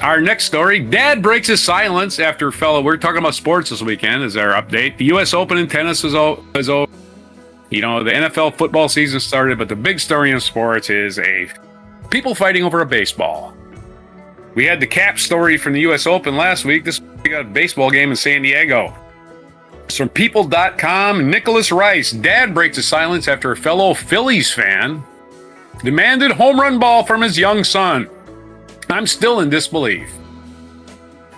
Our next story, Dad breaks his silence after fellow. We're talking about sports this weekend is our update. The U.S. Open in tennis was over. You know, the NFL football season started, but the big story in sports is people fighting over a baseball. We had the cap story from the U.S. Open last week. This week we got a baseball game in San Diego. It's from People.com. Nicholas Rice, Dad breaks his silence after a fellow Phillies fan demanded home run ball from his young son. I'm still in disbelief.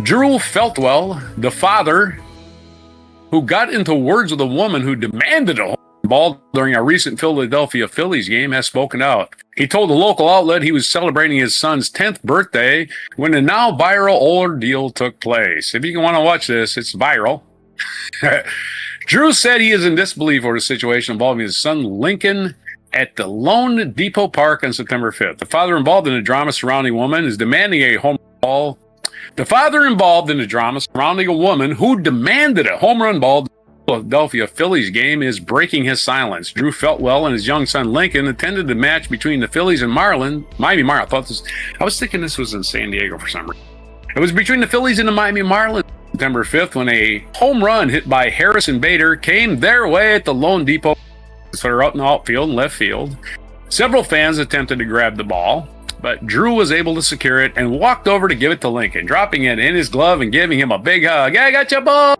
Drew Feltwell, the father who got into words with a woman who demanded a home run ball during a recent Philadelphia Phillies game, has spoken out. He told the local outlet he was celebrating his son's 10th birthday when the now viral ordeal took place. If you want to watch this, it's viral. Drew said he is in disbelief over the situation involving his son Lincoln at the Lone Depot Park on September 5th. The father involved in the drama surrounding a woman is demanding a home run ball. The father involved in the drama surrounding a woman who demanded a home run ball to the Philadelphia Phillies game is breaking his silence. Drew Feltwell and his young son Lincoln attended the match between the Phillies and Miami Marlins. I was thinking this was in San Diego for some reason. It was between the Phillies and the Miami Marlins September 5th when a home run hit by Harrison Bader came their way at the Lone Depot. So they're out in the outfield and left field. Several fans attempted to grab the ball, but Drew was able to secure it and walked over to give it to Lincoln, dropping it in his glove and giving him a big hug. "I got your ball!"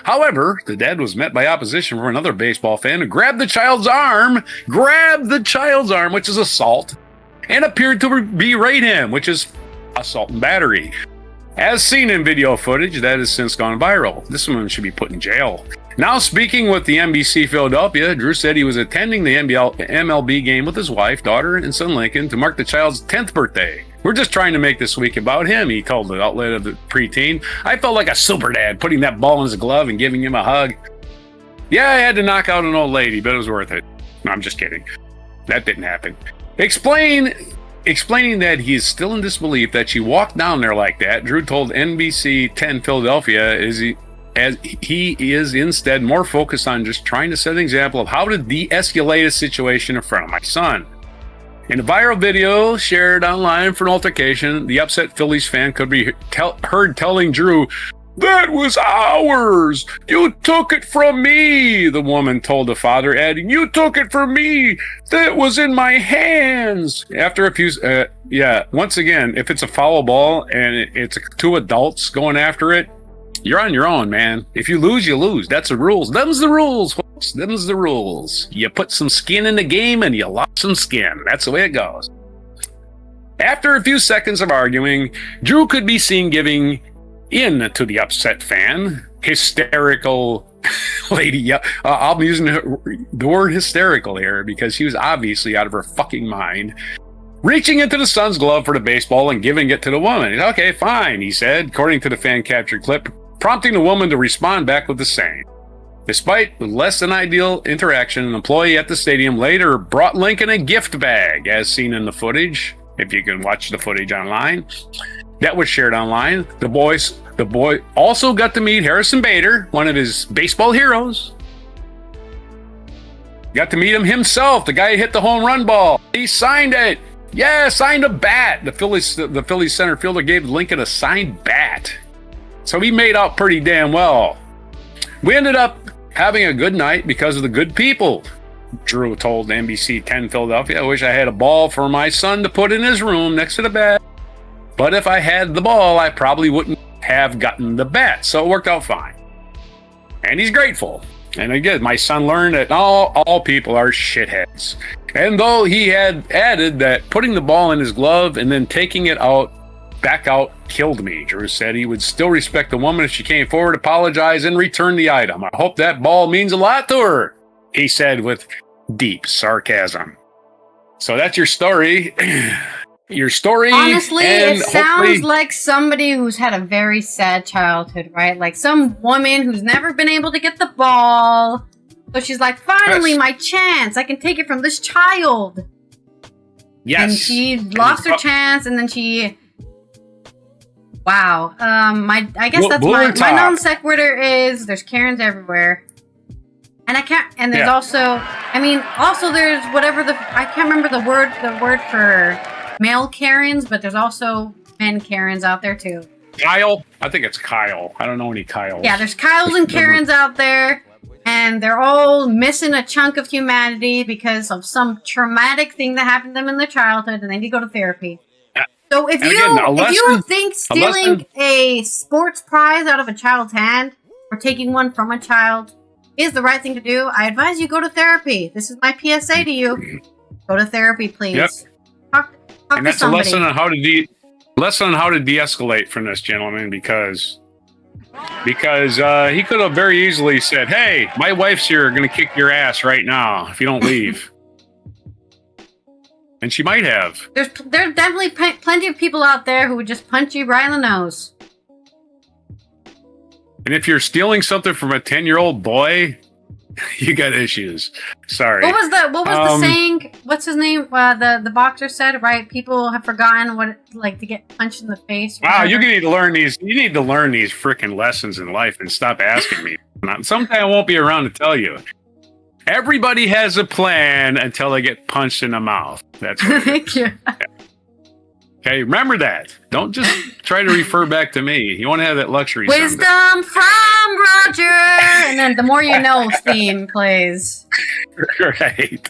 However, the dad was met by opposition from another baseball fan who grabbed the child's arm, which is assault, and appeared to berate him, which is assault and battery. As seen in video footage that has since gone viral. This woman should be put in jail. Now speaking with the NBC Philadelphia, Drew said he was attending the MLB game with his wife, daughter, and son Lincoln to mark the child's 10th birthday. "We're just trying to make this week about him," he told the outlet of the preteen. "I felt like a super dad putting that ball in his glove and giving him a hug. Yeah, I had to knock out an old lady, but it was worth it." No, I'm just kidding. That didn't happen. Explaining that he is still in disbelief that she walked down there like that, Drew told NBC 10 Philadelphia as he is instead more focused on just trying to set an example of how to de-escalate a situation in front of my son. In a viral video shared online for an altercation, the upset Phillies fan could be heard telling Drew, "That was ours! You took it from me!" The woman told the father, adding, "You took it from me! That was in my hands!" After a few, once again, if it's a foul ball and it's two adults going after it, you're on your own, man. If you lose, you lose. That's the rules. Them's the rules, folks. Them's the rules. You put some skin in the game and you lost some skin. That's the way it goes. After a few seconds of arguing, Drew could be seen giving in to the upset fan. Hysterical lady. Yeah, I'm using the word hysterical here because she was obviously out of her fucking mind. Reaching into the son's glove for the baseball and giving it to the woman. "Okay, fine," he said, according to the fan captured clip, prompting the woman to respond back with the same. Despite the less than ideal interaction, an employee at the stadium later brought Lincoln a gift bag, as seen in the footage. If you can watch the footage online, that was shared online. The boy also got to meet Harrison Bader, one of his baseball heroes. Got to meet him himself, the guy who hit the home run ball. He signed it. Yeah, signed a bat. The Phillies center fielder gave Lincoln a signed bat. So he made out pretty damn well. "We ended up having a good night because of the good people," Drew told NBC 10 Philadelphia. "I wish I had a ball for my son to put in his room next to the bed. But if I had the ball, I probably wouldn't have gotten the bat. So it worked out fine." And he's grateful. And again, my son learned that all people are shitheads. And though he had added that putting the ball in his glove and then taking it back out killed me, Drew said he would still respect the woman if she came forward, apologize, and return the item. "I hope that ball means a lot to her," he said with deep sarcasm. So that's your story. Your story. Honestly, it sounds like somebody who's had a very sad childhood, right? Like some woman who's never been able to get the ball. So she's like, finally, my chance. I can take it from this child. Yes. And she lost her chance, and then she... Wow. I guess that's my non sequitur is there's Karens everywhere. And I can't, and there's also there's whatever I can't remember the word for male Karens, but there's also men Karens out there too. Kyle? I think it's Kyle. I don't know any Kyles. Yeah, there's Kyles and Karens out there, and they're all missing a chunk of humanity because of some traumatic thing that happened to them in their childhood, and they need to go to therapy. So if you think stealing a sports prize out of a child's hand or taking one from a child is the right thing to do, I advise you go to therapy. This is my PSA to you. Go to therapy, please. Yep. Talk and that's to somebody. a lesson on how to de-escalate from this gentleman because he could have very easily said, "Hey, my wife's here, going to kick your ass right now if you don't leave." And she might have. There's definitely plenty of people out there who would just punch you right in the nose. And if you're stealing something from a 10-year-old boy, you got issues. Sorry. What was the saying? What's his name? The boxer said, right? People have forgotten what it's like to get punched in the face. Wow, you need to learn these. You need to learn these freaking lessons in life and stop asking me. Someday I won't be around to tell you. Everybody has a plan until they get punched in the mouth. That's what Thank you. Okay, remember that. Don't just try to refer back to me. You want to have that luxury. Wisdom someday. from Roger, and then the more you know theme plays. Right.